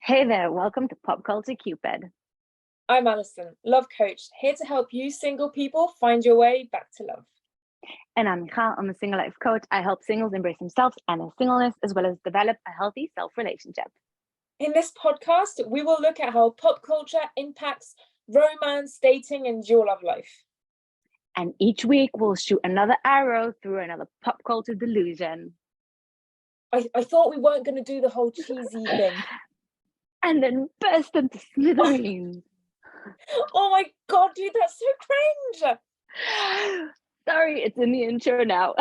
Hey there, welcome to Pop Culture Cupid. I'm Alison, love coach, here to help you single people find your way back to love. And I'm Michal, I'm a single life coach. I help singles embrace themselves and their singleness, as well as develop a healthy self-relationship. In this podcast, we will look at how pop culture impacts romance, dating, and your love life. And each week we'll shoot another arrow through another pop culture delusion. I thought we weren't going to do the whole cheesy thing. And then burst into smithereens. Oh my god, dude, that's so cringe! Sorry, it's in the intro now.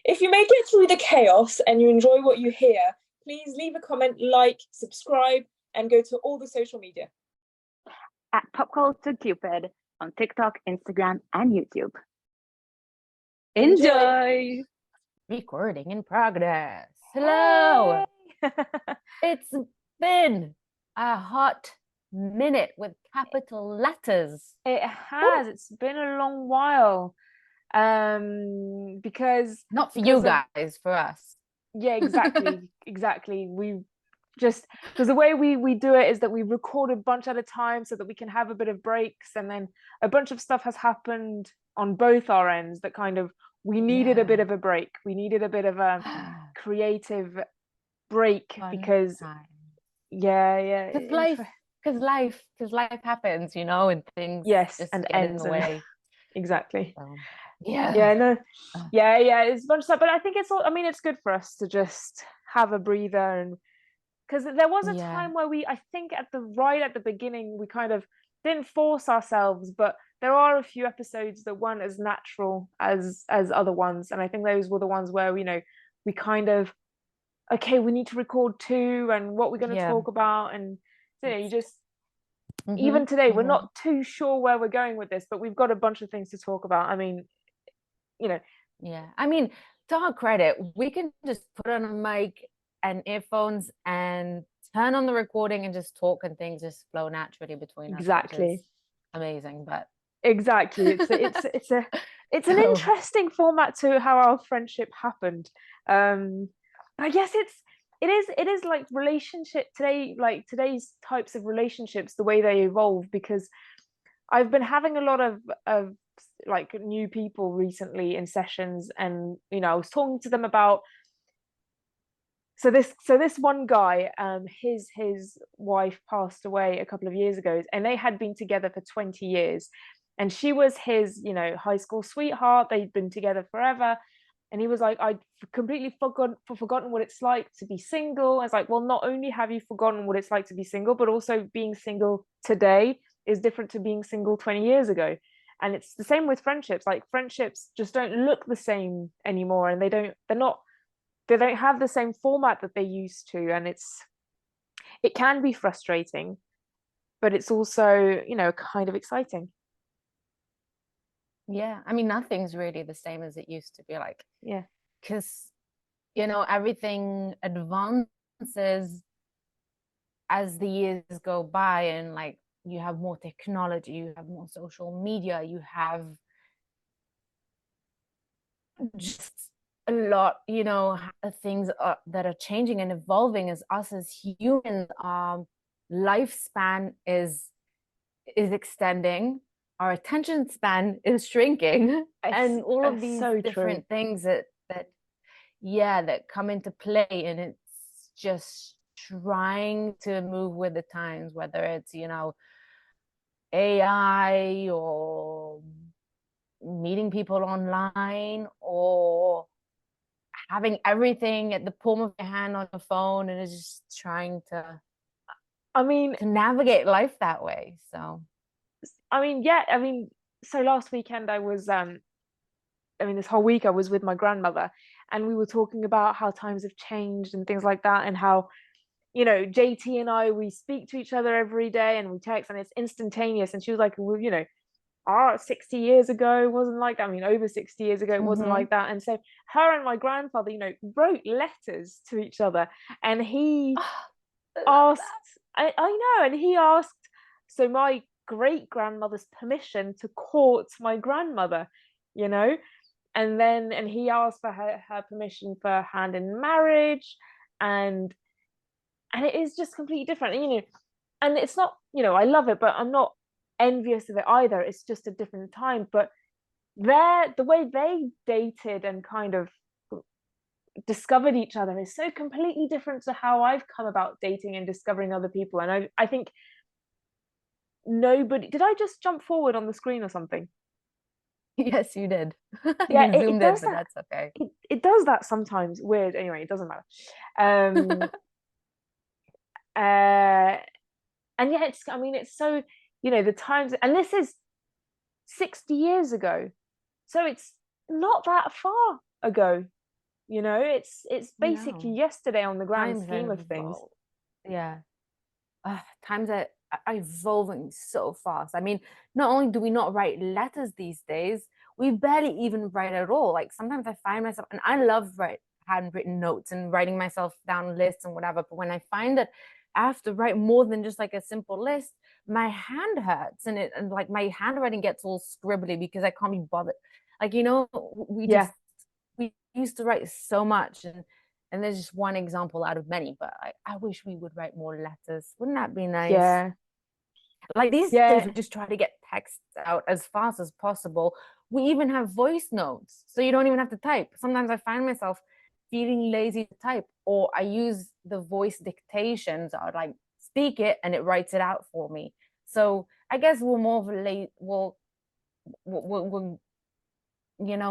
If you make it through the chaos and you enjoy what you hear, please leave a comment, like, subscribe, and go to all the social media. At Pop Culture Cupid on TikTok, Instagram, and YouTube. Enjoy! Recording in progress. Hello. It's been a hot minute with capital letters. It has. It's been a long while. Because not for you guys, for us. Yeah, exactly. We just, because the way we do it is that we record a bunch at a time so that we can have a bit of breaks, and then a bunch of stuff has happened on both our ends that kind of we needed a bit of a break. We needed a bit of a creative break because because life happens, and things just and ends in the way. Exactly. It's a bunch of stuff, but I think it's good for us to just have a breather, and because there was a time where I think at the beginning we kind of didn't force ourselves, but there are a few episodes that weren't as natural as other ones, and I think those were the ones where we kind of, okay, we need to record two, and what we're going to talk about, and you just even today we're not too sure where we're going with this, but we've got a bunch of things to talk about. To our credit, we can just put on a mic and earphones and turn on the recording and just talk, and things just flow naturally between us. Exactly. Amazing. But exactly, it's an interesting format to how our friendship happened. I guess it is like relationship today, like today's types of relationships, the way they evolve, because I've been having a lot of like new people recently in sessions, and I was talking to them about this one guy, his wife passed away a couple of years ago, and they had been together for 20 years, and she was his high school sweetheart. They'd been together forever, and he was like, I'd completely forgotten what it's like to be single. I was like, well, not only have you forgotten what it's like to be single, but also being single today is different to being single 20 years ago. And it's the same with friendships. Like, friendships just don't look the same anymore, and they don't have the same format that they used to, and it can be frustrating, but it's also kind of exciting. Nothing's really the same as it used to be, because everything advances as the years go by, and like you have more technology, you have more social media, you have just a lot things that are changing and evolving. As us as humans, our lifespan is extending, our attention span is shrinking, and all of these different things that come into play, and it's just trying to move with the times, whether it's AI or meeting people online or having everything at the palm of your hand on your phone, and it's just trying to navigate life that way. So so last weekend I was this whole week I was with my grandmother, and we were talking about how times have changed and things like that, and how JT and I, we speak to each other every day and we text, and it's instantaneous. And she was like, well, 60 years ago wasn't like that. Over 60 years ago it wasn't like that. And so her and my grandfather wrote letters to each other, and he asked I know, and he asked so my great grandmother's permission to court my grandmother, and he asked for her permission for hand in marriage, and it is just completely different, and it's not, I love it, but I'm not envious of it either. It's just a different time. But the way they dated and kind of discovered each other is so completely different to how I've come about dating and discovering other people. And I think nobody, did I just jump forward on the screen or something? Yes, you did. Yeah, You zoomed in, does but that. that's okay. It does that sometimes. Weird. Anyway, it doesn't matter. And yeah, it's so, the times, and this is 60 years ago, so it's not that far ago. It's basically yesterday on the grand scheme of things. Yeah. Times are evolving so fast. I mean, not only do we not write letters these days, we barely even write at all. Like sometimes I find myself, and I love handwritten notes and writing myself down lists and whatever, but when I find that I have to write more than just like a simple list, my hand hurts, and like my handwriting gets all scribbly because I can't be bothered. Like, we used to write so much, and there's just one example out of many, but I wish we would write more letters. Wouldn't that be nice? Yeah. Like these days, we just try to get texts out as fast as possible. We even have voice notes, so you don't even have to type. Sometimes I find myself feeling lazy to type, or I use the voice dictation. So I would like speak it and it writes it out for me. So I guess we're more of a we're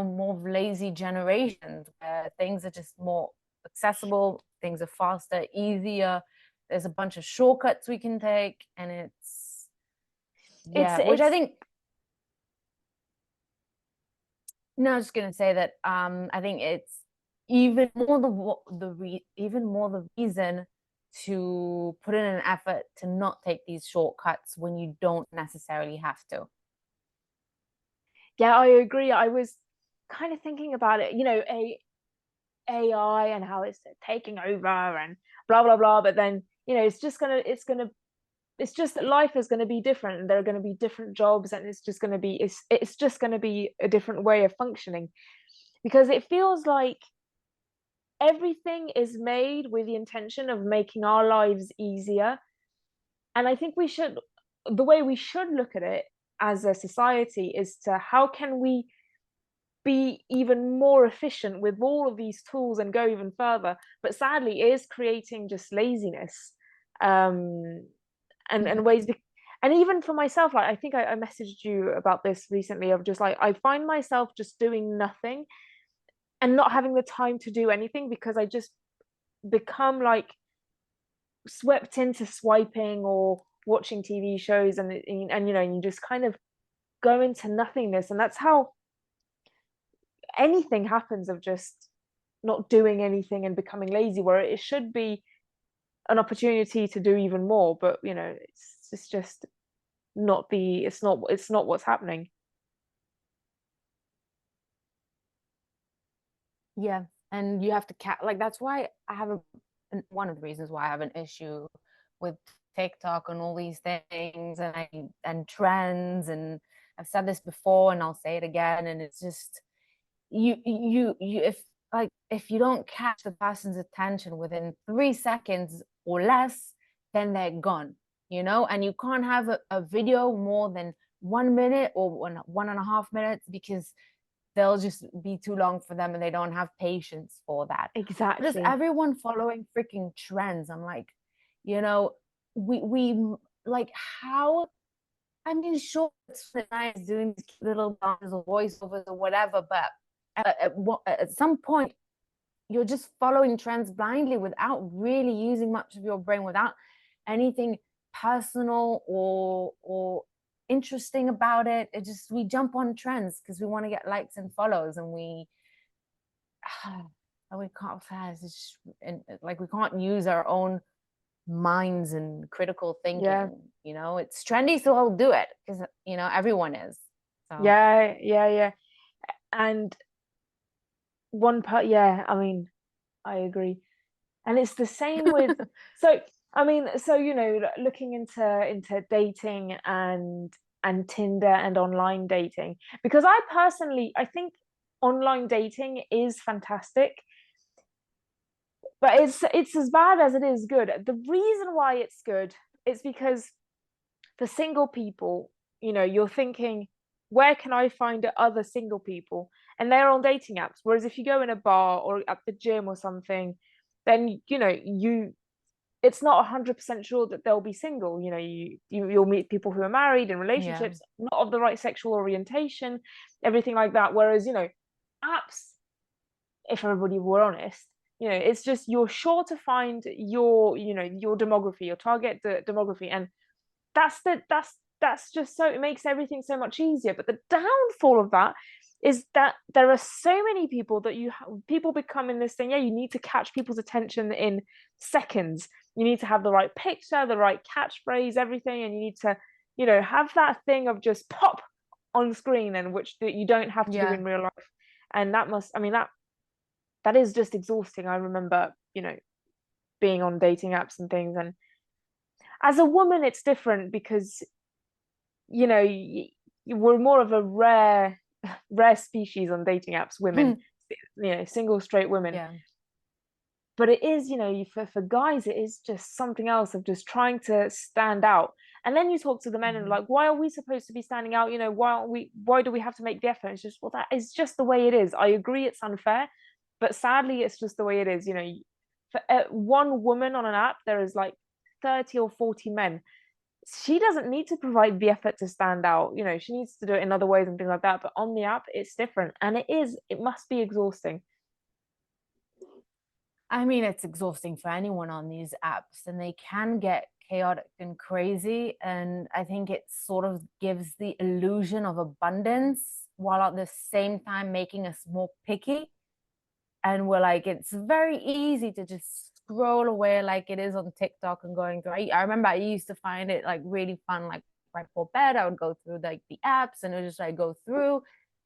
more of lazy generations where things are just more accessible, things are faster, easier. There's a bunch of shortcuts we can take, and which I think. No, I was just gonna say that I think it's even more the reason to put in an effort to not take these shortcuts when you don't necessarily have to. Yeah, I agree. I was kind of thinking about it, AI and how it's taking over and blah blah blah. But then, it's just that life is going to be different, and there are going to be different jobs, and it's just going to be a different way of functioning, because it feels like everything is made with the intention of making our lives easier. And I think the way we should look at it as a society is to how can we be even more efficient with all of these tools and go even further. But sadly, it is creating just laziness, and ways. And even for myself, like I think I messaged you about this recently, of just like I find myself just doing nothing and not having the time to do anything, because I just become like swept into swiping or watching TV shows, and you just kind of go into nothingness. And that's how anything happens, of just not doing anything and becoming lazy, where it should be an opportunity to do even more. But it's just not it's not what's happening. Yeah, and you have to like that's why I have one of the reasons why I have an issue with TikTok and all these things and trends, and I've said this before and I'll say it again, and it's just you if you don't catch the person's attention within 3 seconds or less, then they're gone, and you can't have a video more than 1 minute or 1.5 minutes, because they'll just be too long for them and they don't have patience for that. Exactly. Just everyone following freaking trends. I'm like, we like how, I mean, sure, it's nice doing these little dances or voiceovers or whatever, but at some point you're just following trends blindly without really using much of your brain, without anything personal or interesting about it. We jump on trends because we want to get likes and follows, and we can't just, like we can't use our own minds and critical thinking. It's trendy, so I'll do it because everyone is. So. Yeah. And one part, I mean, I agree. And it's the same with looking into dating and Tinder and online dating, because I think online dating is fantastic, but it's as bad as it is good. The reason why it's good is because for single people, you're thinking, where can I find other single people? And they're on dating apps. Whereas if you go in a bar or at the gym or something, then it's not 100% sure that they'll be single. You'll meet people who are married in relationships, not of the right sexual orientation, everything like that. Whereas apps, if everybody were honest, it's just, you're sure to find your demography, your target demography, and that's just, so it makes everything so much easier. But the downfall of that is that there are so many people that people become in this thing. You need to catch people's attention in seconds. You need to have the right picture, the right catchphrase, everything, and you need to have that thing of just pop on screen, and which that you don't have to do in real life. And that is just exhausting. I remember being on dating apps and things, and as a woman it's different because we're more of a rare species on dating apps, women, single straight women. But it is, for guys, it is just something else of just trying to stand out. And then you talk to the men and like, why are we supposed to be standing out? Why do we have to make the effort? It's just, well, that is just the way it is. I agree it's unfair, but sadly it's just the way it is. For one woman on an app, there is like 30 or 40 men. She doesn't need to provide the effort to stand out. She needs to do it in other ways and things like that. But on the app, it's different. And it must be exhausting. I mean, it's exhausting for anyone on these apps, and they can get chaotic and crazy. And I think it sort of gives the illusion of abundance while at the same time making us more picky. And we're like, it's very easy to just scroll away like it is on TikTok and going through. I remember I used to find it like really fun, like right before bed, I would go through like the apps and it would just like go through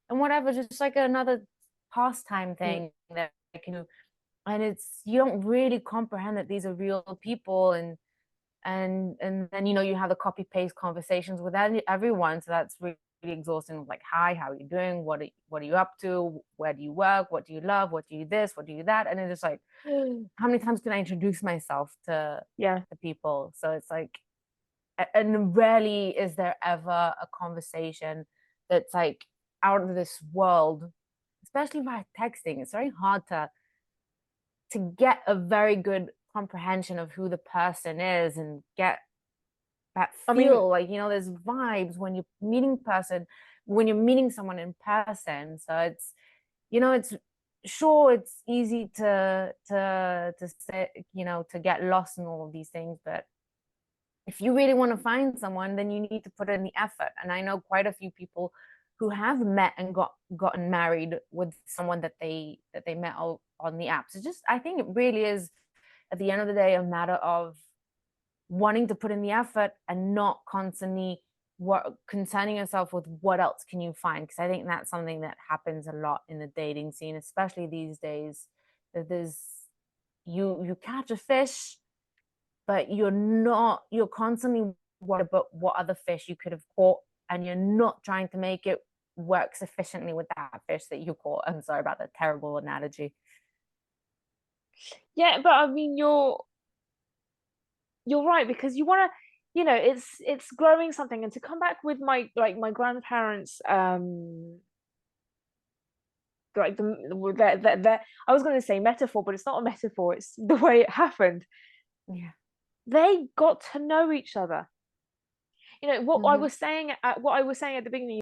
and whatever, just like another pastime thing that I can do. And you don't really comprehend that these are real people, and then you have the copy paste conversations with everyone, so that's really exhausting. Like, hi, how are you doing, what are you up to, where do you work, what do you love, what do you this, what do you that, and it's just like, how many times can I introduce myself to people? So it's like, and rarely is there ever a conversation that's like out of this world, especially by texting. It's very hard to get a very good comprehension of who the person is and get that feel. Like, there's vibes when you're meeting someone in person. So it's, it's easy to say, to get lost in all of these things, but if you really want to find someone, then you need to put in the effort. And I know quite a few people who have met and gotten married with someone that they met on the apps. It's just, I think it really is, at the end of the day, a matter of wanting to put in the effort and not constantly concerning yourself with what else can you find. Because I think that's something that happens a lot in the dating scene, especially these days. That you catch a fish, but you're constantly worried about what other fish you could have caught, and you're not trying to make it work sufficiently with that fish that you caught. I'm sorry about that terrible analogy. Yeah, but I mean, you're right, because you want to, it's growing something. And to come back with my grandparents, like the I was going to say metaphor, but it's not a metaphor, it's the way it happened. They got to know each other. What I was saying at the beginning,